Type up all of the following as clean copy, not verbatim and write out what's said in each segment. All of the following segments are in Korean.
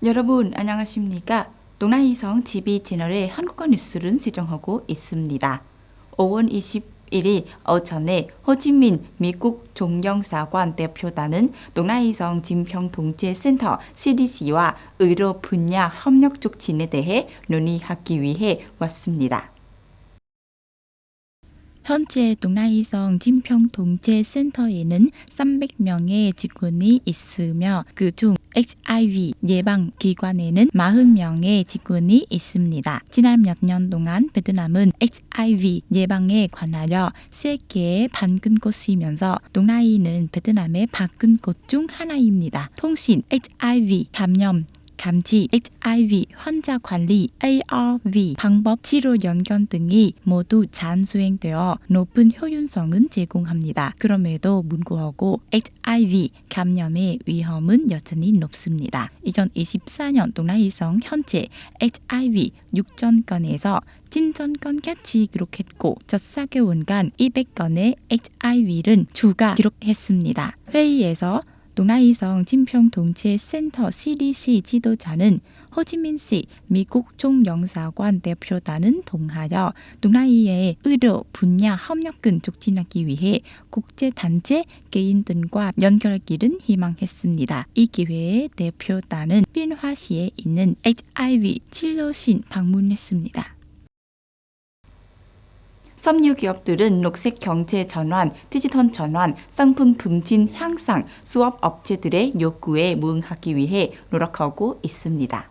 여러분 안녕하십니까? 동나이성 GB 채널의 한국어 뉴스를 제정하고 있습니다. 5월 21일 오전에 호치민 미국 종영사관 대표단은 동나이성 진평통제센터 CDC와 의료 분야 협력 촉진에 대해 논의하기 위해 왔습니다. 현재 동나이성 진평통제센터에는 300명의 직원이 있으며 그중 HIV 예방 기관에는 40명의 직원이 있습니다. 지난 몇 년 동안 베트남은 HIV 예방에 관하여 세계의 반근 곳이면서 동나이는 베트남의 반근 곳 중 하나입니다. 통신, HIV 감염, 감지, HIV 환자 관리, ARV 방법 치료 연결 등이 모두 잘 수행되어 높은 효율성은 제공합니다. 그럼에도 불구하고 HIV 감염의 위험은 여전히 높습니다. 2024년 동나이성 현재 HIV 6,000건에서 진전건 같이 기록했고 첫 4개월간 200건의 HIV를 추가 기록했습니다. 회의에서 동나이성 진평통제센터 CDC 지도자는 호치민시 미국 종영사관 대표단은 통하여 동나이의 의료 분야 협력을 촉진하기 위해 국제단체 개인 등과 연결하기를 희망했습니다. 이 기회에 대표단은 빈화시에 있는 HIV 진료실 방문했습니다. 섬유 기업들은 녹색 경제 전환, 디지털 전환, 상품 품질 향상, 수업 업체들의 요구에 부응하기 위해 노력하고 있습니다.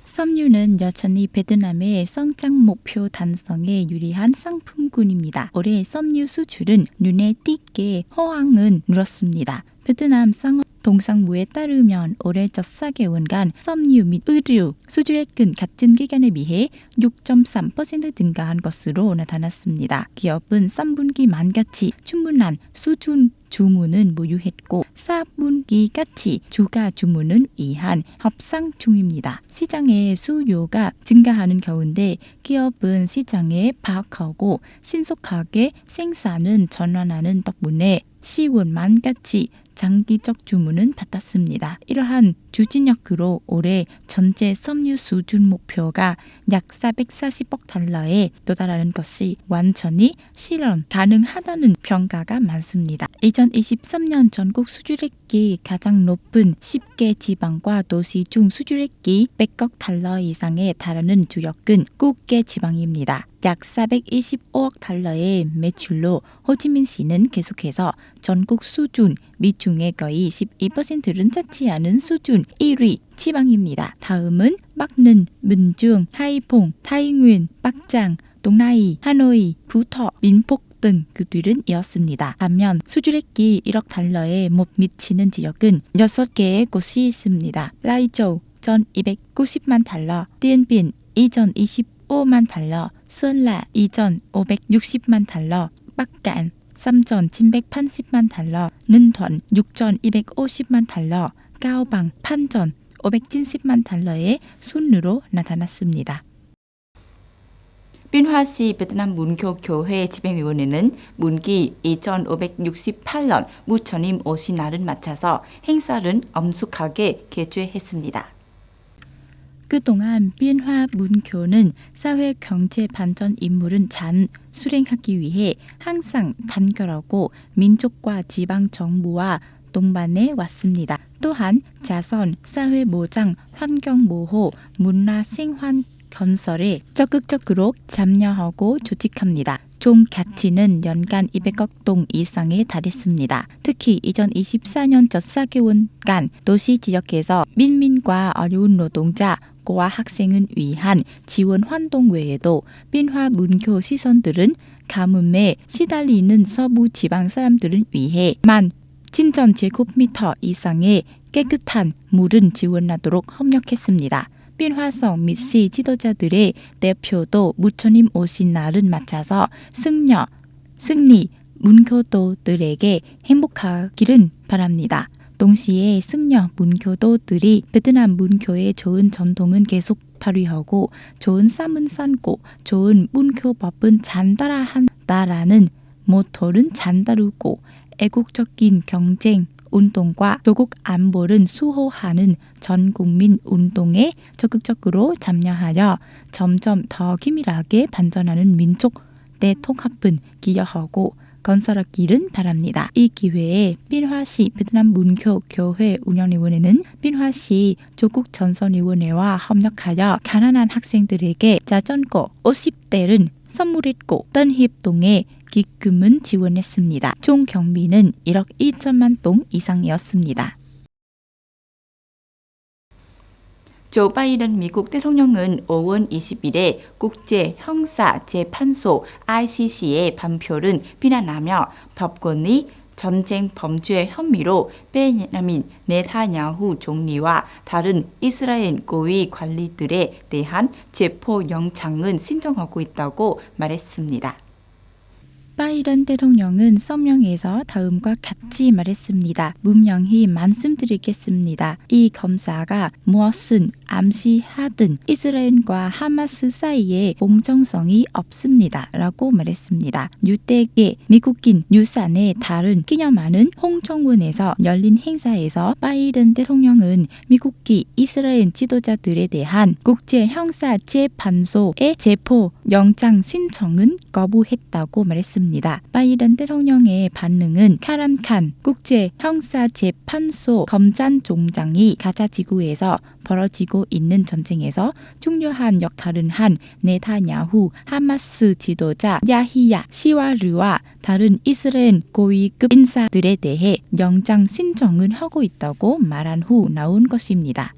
섬유는 여전히 베트남의 성장 목표 달성에 유리한 상품군입니다. 올해 섬유 수출은 눈에 띄게 호황은 늘었습니다. 베트남 상업통상부에 따르면 올해 첫 4개월간 섬유 및 의류 수출액은 같은 기간에 비해 6.3% 증가한 것으로 나타났습니다. 기업은 3분기 만같이 충분한 수준 주문은 보유했고 4분기같이 추가 주문은 위한 협상 중입니다. 시장의 수요가 증가하는 가운데 기업은 시장에 파악하고 신속하게 생산을 전환하는 덕분에 10월 말까지 장기적 주문은 받았습니다. 이러한 추진력으로 올해 전체 섬유 수출 목표가 약 440억 달러에 도달하는 것이 완전히 실현 가능하다는 평가가 많습니다. 2023년 전국 수출액이 가장 높은 10개 지방과 도시 중 수출액이 100억 달러 이상에 달하는 지역은 9개 지방입니다. 약 425억 달러의 매출로 호치민시는 계속해서 전국 수준 비중의 거의 12%를 차지하는 수준 1위 지방입니다. 다음은 bắc ninh, 문중, 하이퐁, 타이nguyên, bắc장, 동나이, 하노이, 부터, 민폭 등 그 뒤를 이었습니다. 반면 수출액이 1억 달러에 못 미치는 지역은 6개의 곳이 있습니다. 라이저우 1,290만 달러, 띠엔빈 2,025만 달러, sơn la 2,560만 달러, bắc cạn 3,780만 달러, ninh thuận 6,250만 달러, cao bằng 8,570만 달러의 순으로 나타났습니다. 빈화시 베트남 문교교회 집행위원회는 문기 2568년 무천임 오신 날을 맞춰서 행사를 엄숙하게 개최했습니다. 그동안 빈화 문교는 사회 경제 반전 임무를 잘 수행하기 위해 항상 단결하고 민족과 지방 정부와 동반해 왔습니다. 또한 자선, 사회 보장, 환경 보호, 문화 생활 건설에 적극적으로 참여하고 조직합니다. 총 가치는 연간 200억 동 이상에 달했습니다. 특히 2024년 첫 4개월간 도시 지역에서 민민과 어려운 노동자, 고아 학생을 위한 지원 활동 외에도 빈화 문교 시설들은 가뭄에 시달리는 서부 지방 사람들을 위해 10,000 제곱미터 이상의 깨끗한 물은 지원하도록 협력했습니다. 빈화성 및시 지도자들의 대표도 무천임 오신 날을 맞춰서 승리 문교도들에게 행복하기를 바랍니다. 동시에 승려 문교도들이 베트남 문교의 좋은 전통은 계속 발휘하고 좋은 삶은 살고 좋은 문교법은 전달한다라는 모토를 전다루고 애국적인 경쟁, 운동과 조국 안보를 수호하는 전국민 운동에 적극적으로 참여하여 점점 더 긴밀하게 발전하는 민족 대통합을 기여하고 건설하기를 바랍니다. 이 기회에 빈화시 베트남 문교교회 운영위원회는 빈화시 조국 전선위원회와 협력하여 가난한 학생들에게 자전거 50대를 선물했고 던힙동에 기금은 지원했습니다. 총 경비는 1억 2천만 동 이상이었습니다. 조 바이든 미국 대통령은 5월 20일에 국제형사재판소 ICC의 판결을 비난하며 법권의 전쟁 범죄 혐의로 베냐민 네타냐후 총리와 다른 이스라엘 고위 관리들에 대한 체포영장을 신청하고 있다고 말했습니다. 바이든 대통령은 성명에서 다음과 같이 말했습니다. 분명히 말씀드리겠습니다. 이 검사가 무엇을 암시하든 이스라엘과 하마스 사이에 공정성이 없습니다. 라고 말했습니다. 유대계 미국인 유산에 다른 기념하는 홍정원에서 열린 행사에서 바이든 대통령은 미국이 이스라엘 지도자들에 대한 국제형사재판소의 체포영장 신청은 거부했다고 말했습니다. 바이든 대통령의 반응은 카람 칸 국제형사재판소 검찰총장이 가자 지구에서 벌어지고 있는 전쟁에서 중요한 역할을 한 네타냐후 하마스 지도자 야히야 시와르와 다른 이스라엘 고위급 인사들에 대해 영장 신청을 하고 있다고 말한 후 나온 것입니다.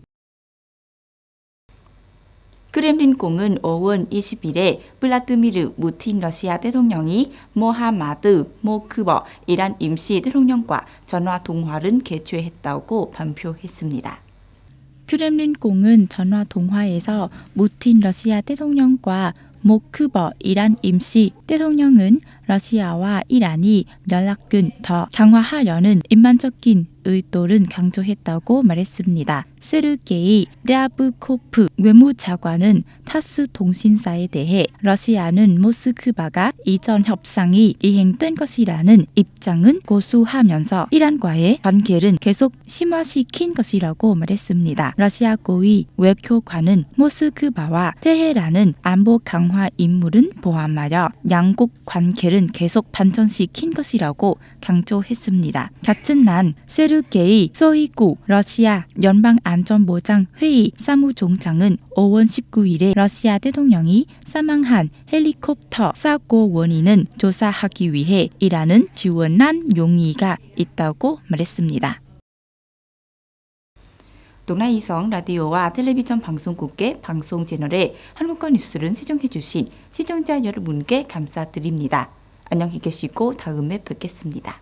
크렘린궁은 5월 20일에 블라드미르 푸틴 러시아 대통령이 모하마드 모크버 이란 임시 대통령과 전화 통화를 개최했다고 발표했습니다. 크렘린궁은 전화 통화에서 푸틴 러시아 대통령과 모크버 이란 임시 대통령은 러시아와 이란이 연락을 더 강화하려는 일반적인 의도를 강조했다고 말했습니다. 세르게이 랴브코프 외무차관은 타스 통신사에 대해 러시아는 모스크바가 이전 협상이 이행된 것이라는 입장은 고수하면서 이란과의 관계를 계속 심화시킨 것이라고 말했습니다. 러시아 고위 외교관은 모스크바와 테헤란은 안보 강화 임무를 포함하여 양국 관계를 계속 발전시킨 것이라고 강조했습니다. 같은 날 세르게이 소이구 러시아 연방안전보장회의 사무총장은 5월 19일에 러시아 대통령이 사망한 헬리콥터 사고 원인은 조사하기 위해 이란은 지원한 용의가 있다고 말했습니다. 동나이성 라디오와 텔레비전 방송국의 방송 채널에 한국어 뉴스를 시청해주신 시청자 여러분께 감사드립니다. 안녕히 계시고 다음에 뵙겠습니다.